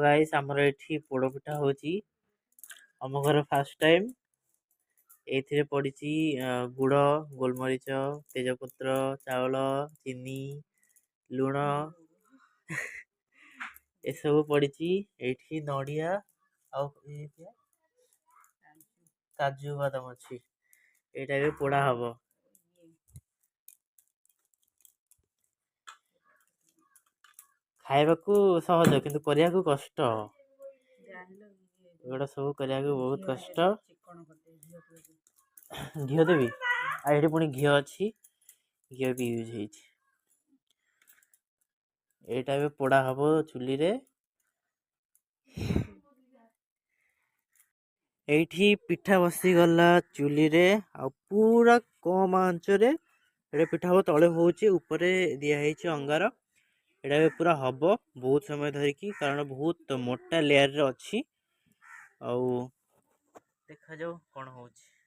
Guys हमर एठी पोड़ पिठा होची हम घर फर्स्ट टाइम एथिरे पड़िची गुड़ गोलमरीच तेजपत्र चावल चीनी लुण ए सब पड़िची एठी नडिया आ काजू बादाम अछि एटा भी पोड़ा हबो खाइबाकू सहज किंतु करिया को कष्ट एगुड़ा सब करिया को बहुत कष्ट घिओ देवी आ एठी पुणी घिओ अछि घिओ भी यूज ହେଇଛି एटा भी पोड़ा हबो चुली रे एठी पिठा बसी गला चुली रे आ पूरा कम आंच रे एटा पिठा हो तळे होउची ऊपरे दिया ହେଇଛି अंगार एटा भी पूरा हबो बहुत समय धरिकी कारण बहुत मोटा लेयर रे अछि आउ देखा जाऊ कोन होउची।